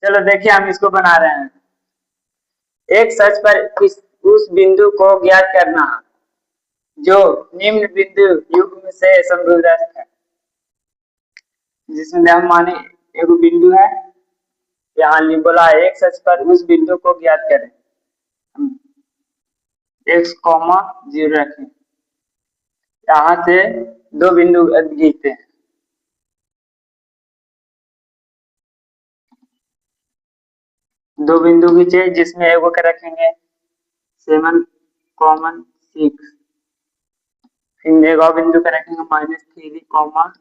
चलो देखिए हम इसको बना रहे हैं। एक सच पर उस बिंदु को ज्ञात करना जो निम्न बिंदु युग्म से समरूपस्थ है। जिसमें हम माने एक बिंदु है, यहाँ बोला है एक सच पर उस बिंदु को ज्ञात करें। एक्स कॉमा 0 रखें। यहाँ से दो बिंदु खींचते हैं। दो बिंदु खींचे जिसमें एगो का रखेंगे 7, 6। फिर एक और बिंदु का रखेंगे -3,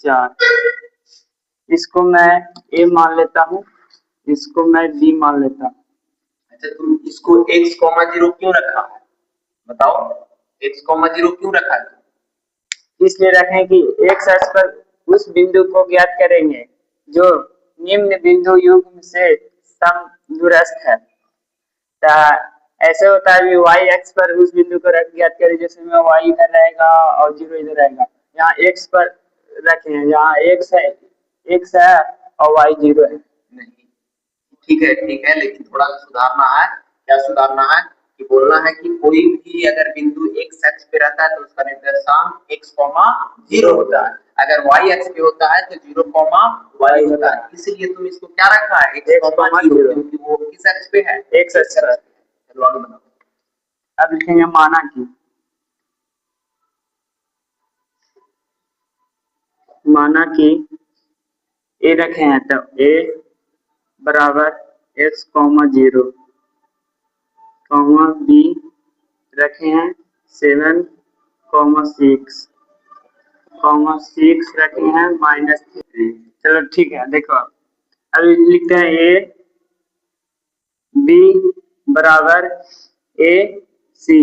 4। इसको मैं ए मान लेता हूँ, इसको मैं बी मान लेता हूँ। अच्छा, तुम इसको x, 0 क्यों रखा है बताओ? x, 0 क्यों रखा है? इसलिए रखें कि एक सच पर उस बिंदु को ज्ञात करेंगे जो निम्न बिंदु युग्म से समदूरस्थ है। ऐसे होता है y x पर उस बिंदु को ज्ञात करें, जैसे में y इधर रहेगा और 0 इधर रहेगा। यहाँ x पर रखें, यहाँ x है और y 0 है। नहीं, ठीक है, लेकिन थोड़ा सुधारना है। क्या सुधारना है? कि बोलना है कि कोई भी अगर बिंदु x अक्ष पे रहता है तो उसका निर्देशांक x, 0 होता है। अगर y अक्ष पे होता है तो 0, y होता है। इसलिए तुम इसको क्या रखा है? x, 0, क्योंकि वो किस अक्ष पे है? x अक्ष पर। चलो आगे बनाओ। अब लिखेंगे माना कि ए रखे हैं तो a बराबर x, 0, बी रखे हैं 7, 6 रखे हैं -3। चलो ठीक है, देखो अब लिखते हैं ए बी बराबर ए सी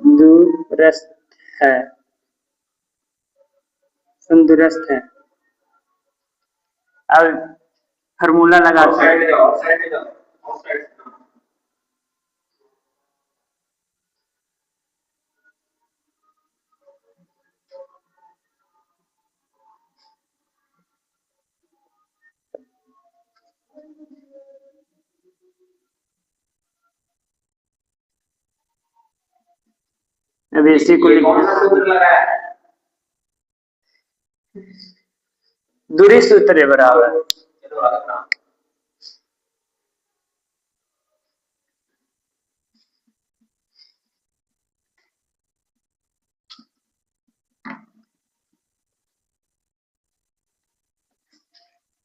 समदूरस्थ है। अब फार्मूला लगाते हैं। अब इसी को दूरी सूत्र बराबर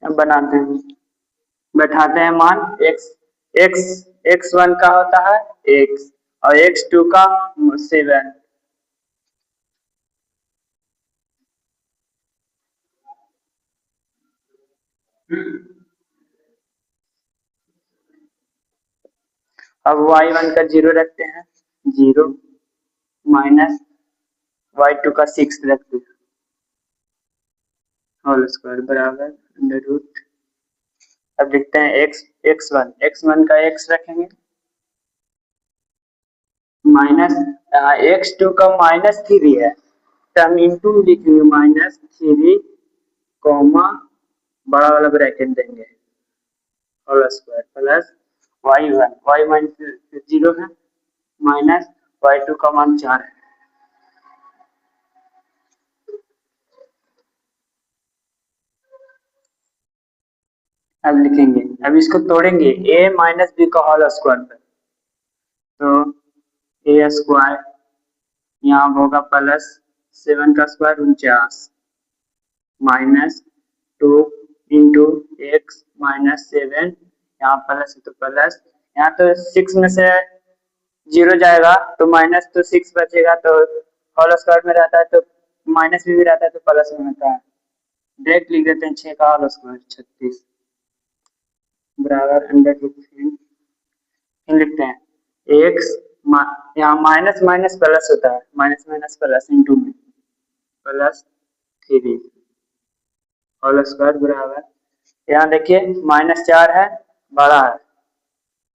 अब बनाते हैं, बैठाते हैं मान x1 का होता है x और x2 का 7। अब y1 का 0 रखते हैं, 0 माइनस y2 का 6 रखते हैं, होल स्क्वायर बराबर अंडर रूट। अब लिखते हैं x1 का x रखेंगे माइनस x2 का -3 है तो हम इंटू लिखेंगे -3 कॉमा बड़ा वाला ब्रैकेट देंगे होल स्क्वायर प्लस y1 0 है माइनस y2 का मान 4 है। अब लिखेंगे, अब इसको तोड़ेंगे a माइनस बी का होल स्क्वायर पर, तो a स्क्वायर यहाँ होगा प्लस 7 का square 49 minus 2 into x minus 7, यहाँ प्लस है तो प्लस, यहाँ तो 6 में से 0 जाएगा तो माइनस, तो 6 बचेगा तो होल स्क्वायर में रहता है तो माइनस भी रहता है तो प्लस में रहता है। डायरेक्ट लिख देते हैं 6 का होल स्क्वायर 36 बराबर अंडर रूट 3 लिखते हैं एक्स, यहाँ माइनस माइनस प्लस होता है, माइनस माइनस प्लस इंटू में प्लस 3 होल स्क्वायर बराबर, यहाँ देखिए -4 है बड़ा है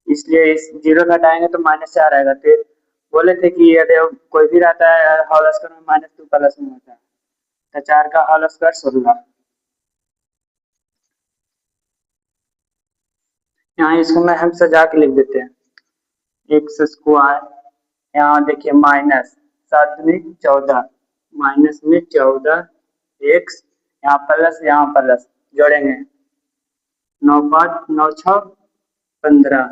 इसलिए इस 0 घटाएंगे तो -4 आएगा। तो बोले थे कि यदि कोई भी रहता है होल स्क्वायर में -2 प्लस में होता है तो 4 का होल स्क्वायर 16। यहाँ इसको मैं हम सजा के लिख देते हैं, एक्स स्क्वायर, यहाँ देखिए माइनस 7 में 14, माइनस में 14 एक्स, यहाँ प्लस जोड़ेंगे, 9 5 9 6 15,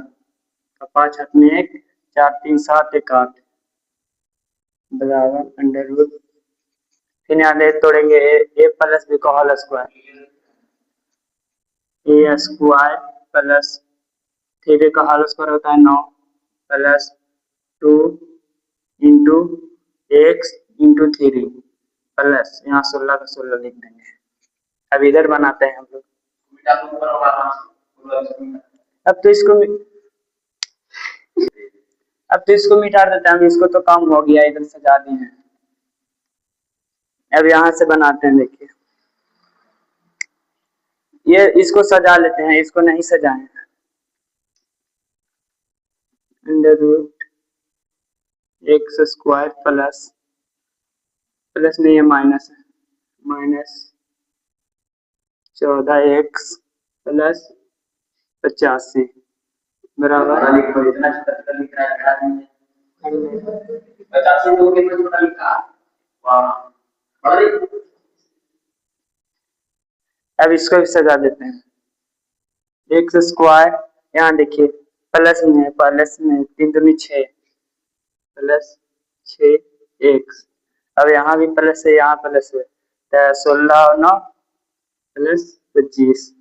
5 हाथ में 1, 4 3 7 1 8 बराबर अंडर रूट, फिर यहाँ ले तोड़ेंगे ए प्लस बी का होल स्क्वायर, ए स्क्वायर प्लस 3 का होल स्क्वायर होता है 9 plus 2 into x into 3 plus यहाँ 16 का 16 लिख देंगे। अब इधर बनाते हैं हम लोग, अब तो इसको मिटा देते हैं, इसको तो काम हो गया, इधर सजा दिए हैं। अब यहाँ से बनाते हैं, देखिए ये इसको सजा लेते हैं, इसको नहीं सजाएं, under root x square plus नहीं है माइनस है, माइनस 14 एक्स प्लस 85 बराबर 85 लोगों के छोटा लिखा। अब इसको भी सजा देते हैं, एक्स स्क्वायर, यहाँ देखिए प्लस में है, प्लस में 3 दूनी 6 प्लस 6 एक्स, अब यहाँ भी प्लस है, यहाँ प्लस है, तो 16 और 9 प्लस 25।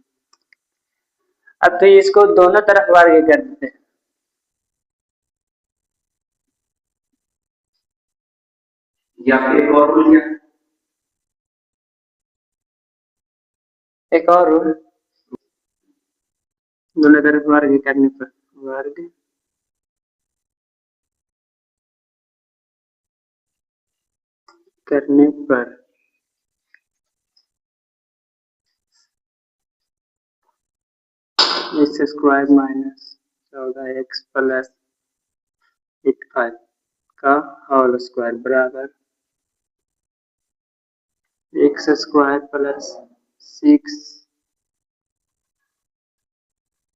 अब तो इसको दोनों तरफ वर्ग कर देते हैं, या फिर एक और रूल, एक और रूल, दोनों तरफ वर्ग करने पर वर्ग करने पर x square minus 14 x plus 85 का होल स्क्वायर बराबर x square plus 6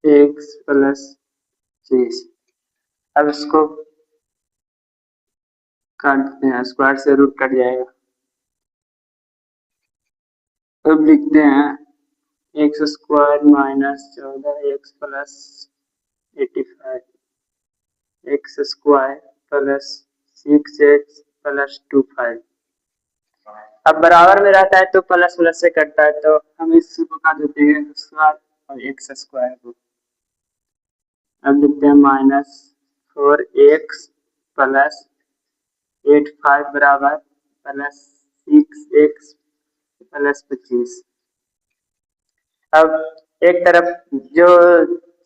x plus 30। अब इसको काट देते हैं, स्क्वायर से रूट कट जाएगा। अब लिखते हैं x square minus 14 x plus 85 x square plus 6 x plus 25। अब बराबर में रहता है तो प्लस प्लस से कटता है, तो हम इसको काट देते हैं स्क्वायर और एक्स स्क्वायर को। अब लिखते हैं माइनस 4 एक्स प्लस 85 बराबर प्लस 6 एक्स प्लस 25। अब एक तरफ जो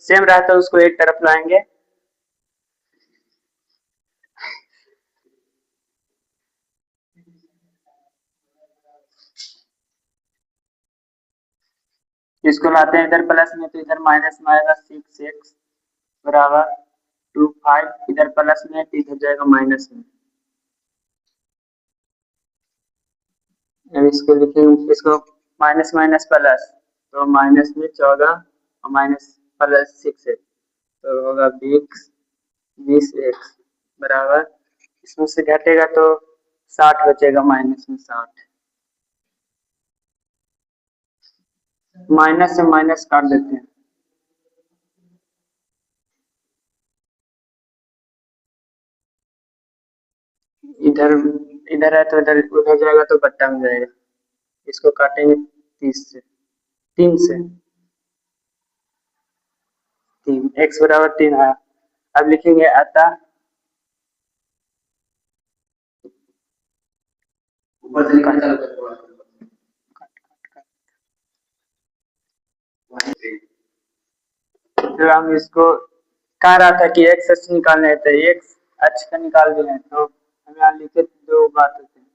सेम रहता है उसको एक तरफ लाएंगे, इसको लाते हैं इधर प्लस में, तो इधर माइनस में आएगा 6 एक्स बराबर 25, इधर प्लस में तो इधर जाएगा माइनस में। अब इसको लिखेंगे, इसको माइनस माइनस प्लस, तो माइनस में 14 और माइनस प्लस 6 है, तो होगा 20 एक्स बराबर, इसमें से घटेगा तो 60 बचेगा, माइनस में 60, माइनस से माइनस काट देते हैं, इधर इधर है तो इधर उधर जाएगा तो बट्टा में जाएगा, इसको काटेंगे 30 से, 3 से 3 एक्स बराबर 3 आया। अब लिखेंगे अतः फिर हम इसको कह रहा था कि एक्स अक्ष निकालने थे, एक्स अक्ष का निकाल दिए हैं, तो हम यहाँ लिखे 2 बात होते हैं।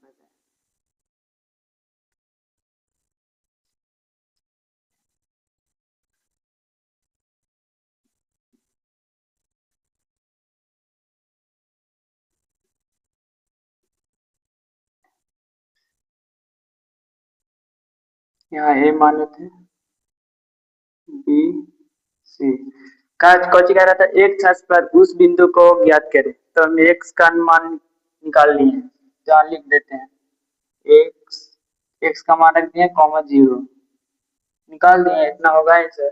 यहाँ ए माने थे, बी सी का कौची कह रहा था, एक छाछ पर उस बिंदु को ज्ञात करें। तो हम एक्स का मान निकाल लिए, जहाँ लिख देते हैं एक्स, एक्स का मान रख दिए कॉमा 0, निकाल दिए, इतना होगा आंसर।